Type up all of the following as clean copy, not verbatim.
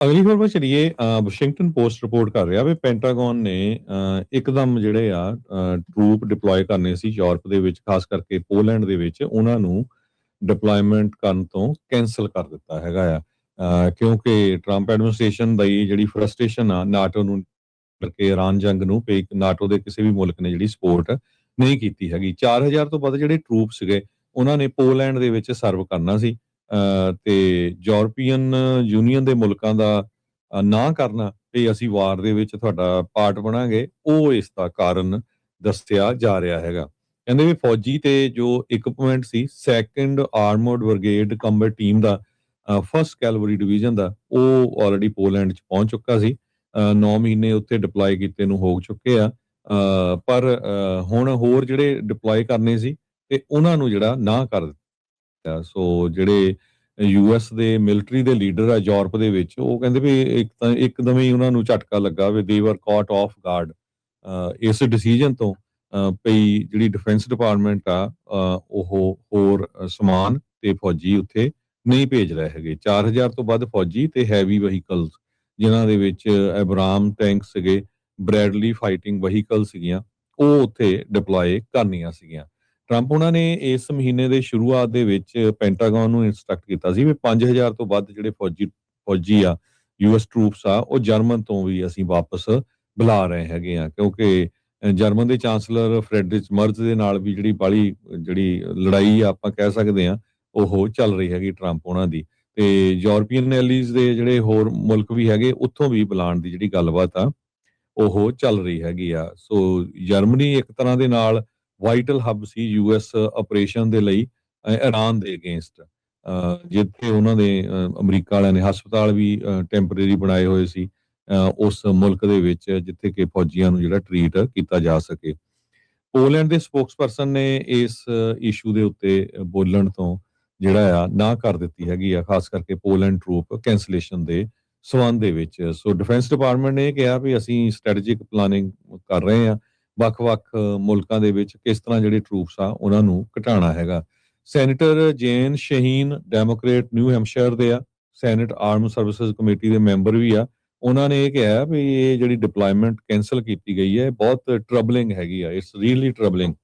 ਅਗਲੀ ਖਬਰ 'ਤੇ ਚਲੀਏ। ਵਾਸ਼ਿੰਗਟਨ ਪੋਸਟ ਰਿਪੋਰਟ ਕਰ ਰਿਹਾ ਵੀ ਪੈਂਟਾਗਨ ਨੇ ਇੱਕਦਮ ਜਿਹੜੇ ਆ ਟਰੂਪ ਡਿਪਲੋਏ ਕਰਨੇ ਸੀ ਯੂਰਪ ਦੇ ਵਿੱਚ, ਖਾਸ ਕਰਕੇ ਪੋਲੈਂਡ ਦੇ ਵਿੱਚ, ਉਹਨਾਂ ਨੂੰ ਡਿਪਲੋਇਮੈਂਟ ਕਰਨ ਤੋਂ ਕੈਂਸਲ ਕਰ ਦਿੱਤਾ ਹੈਗਾ ਆ। ਕਿਉਂਕਿ ਟਰੰਪ ਐਡਮਿਨਿਸਟ੍ਰੇਸ਼ਨ ਦੀ ਜਿਹੜੀ ਫਰਸਟ੍ਰੇਸ਼ਨ ਆ ਨਾਟੋ ਨੂੰ ਕਰਕੇ, ਇਰਾਨ ਜੰਗ ਨੂੰ ਪੇ ਨਾਟੋ ਦੇ ਕਿਸੇ ਵੀ ਮੁਲਕ ਨੇ ਜਿਹੜੀ ਸਪੋਰਟ ਨਹੀਂ ਕੀਤੀ ਹੈਗੀ। 4000 ਤੋਂ ਵੱਧ ਜਿਹੜੇ ਟਰੂਪ ਸੀਗੇ ਉਹਨਾਂ ਨੇ ਪੋਲੈਂਡ ਦੇ ਵਿੱਚ ਸਰਵ ਕਰਨਾ ਸੀ। ਤੇ ਯੂਰਪੀਅਨ ਯੂਨੀਅਨ ਦੇ ਮੁਲਕਾਂ ਦਾ ਨਾ ਕਰਨਾ ਤੇ ਅਸੀਂ ਵਾਰ ਦੇ ਵਿੱਚ ਤੁਹਾਡਾ ਪਾਰਟ ਬਣਾਂਗੇ, ਉਹ ਇਸ ਦਾ ਕਾਰਨ ਦੱਸਿਆ ਜਾ ਰਿਹਾ ਹੈਗਾ। ਕਹਿੰਦੇ ਵੀ ਫੌਜੀ ਤੇ ਜੋ ਇਕਵਿਪਮੈਂਟ ਸੀ ਸੈਕੰਡ ਆਰਮਰਡ ਬ੍ਰਿਗੇਡ ਕੰਬੈਟ ਟੀਮ ਦਾ, ਫਸਟ ਕੈਲਵਰੀ ਡਿਵੀਜ਼ਨ ਦਾ, ਉਹ ਆਲਰੇਡੀ ਪੋਲੈਂਡ 'ਚ ਪਹੁੰਚ ਚੁੱਕਾ ਸੀ। 9 ਮਹੀਨੇ ਉੱਥੇ ਡਿਪਲੋਏ ਕੀਤੇ ਨੂੰ ਹੋ ਚੁੱਕੇ ਆ। ਪਰ ਹੁਣ ਹੋਰ ਜਿਹੜੇ ਡਿਪਲੋਏ ਕਰਨੇ ਸੀ ਤੇ ਉਹਨਾਂ ਨੂੰ ਜਿਹੜਾ ਨਾ ਕਰ ਦਿੱਤਾ। ਸੋ ਜਿਹੜੇ ਯੂਐਸ ਦੇ ਮਿਲਟਰੀ ਦੇ ਲੀਡਰ ਆ ਯੂਰਪ ਦੇ ਵਿੱਚ, ਉਹ ਕਹਿੰਦੇ ਵੀ ਇੱਕ ਤਾਂ ਇੱਕਦਮ ਹੀ ਉਹਨਾਂ ਨੂੰ ਝਟਕਾ ਲੱਗਾ ਵੀ ਦੇ ਵਰ ਕਾਟ ਆਫ ਗਾਰਡ ਇਸ ਡਿਸੀਜਨ ਤੋਂ। ਪਈ ਜਿਹੜੀ ਡਿਫੈਂਸ ਡਿਪਾਰਟਮੈਂਟ ਆ ਉਹ ਹੋਰ ਸਮਾਨ ਤੇ ਫੌਜੀ ਉੱਥੇ ਨਹੀਂ ਭੇਜ ਰਹੇ ਹੈਗੇ। 4000 ਤੋਂ ਵੱਧ ਫੌਜੀ ਤੇ ਹੈਵੀ ਵਹੀਕਲਸ, ਜਿਨ੍ਹਾਂ ਦੇ ਵਿੱਚ ਐਬਰਾਮ ਟੈਂਕ ਸੀਗੇ, ਬ੍ਰੈਡਲੀ ਫਾਈਟਿੰਗ ਵਹੀਕਲ ਸੀਗੀਆਂ, ਉਹ ਉੱਥੇ ਡਿਪਲੋਏ ਕਰਨੀਆਂ ਸੀਗੀਆਂ। ਟਰੰਪ ਉਹਨਾਂ ਨੇ ਇਸ ਮਹੀਨੇ ਦੇ ਸ਼ੁਰੂਆਤ ਦੇ ਵਿੱਚ ਪੈਂਟਾਗਨ ਨੂੰ ਇੰਸਟਰਕਟ ਕੀਤਾ ਸੀ ਵੀ 5000 ਤੋਂ ਵੱਧ ਜਿਹੜੇ ਫੌਜੀ ਆ, ਯੂਐਸ ਟਰੂਪਸ ਆ, ਉਹ ਜਰਮਨ ਤੋਂ ਵੀ ਅਸੀਂ ਵਾਪਸ ਬੁਲਾ ਰਹੇ ਹੈਗੇ ਆ। ਕਿਉਂਕਿ ਜਰਮਨ ਦੇ ਚਾਂਸਲਰ ਫਰੈਡਰਿਚ ਮਰਜ਼ ਦੇ ਨਾਲ ਵੀ ਜਿਹੜੀ ਲੜਾਈ ਆ ਆਪਾਂ ਕਹਿ ਸਕਦੇ ਆ, ਉਹ ਚੱਲ ਰਹੀ ਹੈਗੀ ਟਰੰਪ ਉਹਨਾਂ ਦੀ। ਤੇ ਯੂਰਪੀਅਨ ਐਲੀਜ਼ ਦੇ ਜਿਹੜੇ ਹੋਰ ਮੁਲਕ ਵੀ ਹੈਗੇ, ਉੱਥੋਂ ਵੀ ਬੁਲਾਉਣ ਦੀ ਜਿਹੜੀ ਗੱਲਬਾਤ ਆ ਉਹ ਚੱਲ ਰਹੀ ਹੈਗੀ ਆ। ਸੋ ਜਰਮਨੀ ਇੱਕ ਤਰ੍ਹਾਂ ਦੇ ਨਾਲ ਵਾਈਟਲ ਹੱਬ ਸੀ ਯੂਐਸ ਆਪਰੇਸ਼ਨ ਦੇ ਲਈ ਇਰਾਨ ਦੇ ਅਗੇਂਸਟ, ਜਿੱਥੇ ਉਹਨਾਂ ਦੇ ਅਮਰੀਕਾ ਵਾਲਿਆਂ ਨੇ ਹਸਪਤਾਲ ਵੀ ਟੈਂਪਰੇਰੀ ਬਣਾਏ ਹੋਏ ਸੀ ਉਸ ਮੁਲਕ ਦੇ ਵਿੱਚ, ਜਿੱਥੇ ਕਿ ਫੌਜੀਆਂ ਨੂੰ ਜਿਹੜਾ ਟਰੀਟ ਕੀਤਾ ਜਾ ਸਕੇ। ਪੋਲੈਂਡ ਦੇ ਸਪੋਕਸਪਰਸਨ ਨੇ ਇਸ ਇਸ਼ੂ ਦੇ ਉੱਤੇ ਬੋਲਣ ਤੋਂ ਜਿਹੜਾ ਆ ਨਾ ਕਰ ਦਿੱਤੀ ਹੈਗੀ ਆ, ਖਾਸ ਕਰਕੇ ਪੋਲੈਂਡ ਟਰੂਪ ਕੈਂਸਲੇਸ਼ਨ ਦੇ ਸਬੰਧ ਦੇ ਵਿੱਚ। ਸੋ ਡਿਫੈਂਸ ਡਿਪਾਰਟਮੈਂਟ ਨੇ ਕਿਹਾ ਵੀ ਅਸੀਂ ਸਟ੍ਰੈਟੇਜਿਕ ਪਲਾਨਿੰਗ ਕਰ ਰਹੇ ਹਾਂ, ਵੱਖ-ਵੱਖ ਮੁਲਕਾਂ ਦੇ ਵਿੱਚ ਕਿਸ ਤਰ੍ਹਾਂ ਜਿਹੜੇ ਟਰੂਪਸ ਆ ਉਹਨਾਂ ਨੂੰ ਘਟਾਉਣਾ ਹੈਗਾ। ਸੈਨੇਟਰ ਜੇਨ ਸ਼ਹੀਨ ਡੈਮੋਕ੍ਰੇਟ ਨਿਊ ਹੈਮਸ਼ਾਇਰ ਦੇ ਆ, ਸੈਨੇਟ ਆਰਮ ਸਰਵਿਸਿਜ਼ ਕਮੇਟੀ ਦੇ ਮੈਂਬਰ ਵੀ ਆ। ਉਹਨਾਂ ਨੇ ਇਹ ਕਿਹਾ ਵੀ ਇਹ ਜਿਹੜੀ ਡਿਪਲੋਇਮੈਂਟ ਕੈਂਸਲ ਕੀਤੀ ਗਈ ਹੈ ਬਹੁਤ ਟਰਬਲਿੰਗ ਹੈਗੀ ਆ, ਇਟਸ ਰੀਅਲੀ ਟਰਬਲਿੰਗ।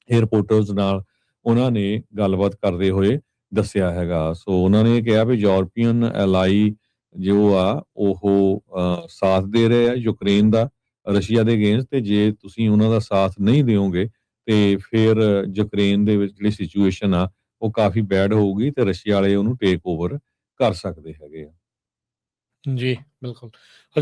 ਇਹ ਰਿਪੋਰਟਰਸ ਨਾਲ ਉਹਨਾਂ ਨੇ ਗੱਲਬਾਤ ਕਰਦੇ ਹੋਏ ਦੱਸਿਆ ਹੈਗਾ। ਸੋ ਉਹਨਾਂ ਨੇ ਕਿਹਾ ਵੀ ਯੂਰਪੀਅਨ ਐਲਾਈ ਜੋ ਆ ਉਹ ਸਾਥ ਦੇ ਰਹੇ ਆ ਯੂਕਰੇਨ ਦਾ ਰਸ਼ੀਆ ਦੇ ਅਗੇਂਸਟ, ਤੇ ਜੇ ਤੁਸੀਂ ਉਹਨਾਂ ਦਾ ਸਾਥ ਨਹੀਂ ਦਿਓਗੇ ਤੇ ਫਿਰ ਯੂਕਰੇਨ ਦੇ ਵਿੱਚ ਜਿਹੜੀ ਸਿਚੁਏਸ਼ਨ ਆ ਉਹ ਕਾਫੀ ਬੈਡ ਹੋਊਗੀ ਤੇ ਰਸ਼ੀਆ ਵਾਲੇ ਉਹਨੂੰ ਟੇਕ ਓਵਰ ਕਰ ਸਕਦੇ ਹੈਗੇ ਆ। ਜੀ, ਬਿਲਕੁਲ। ਅੱਛਾ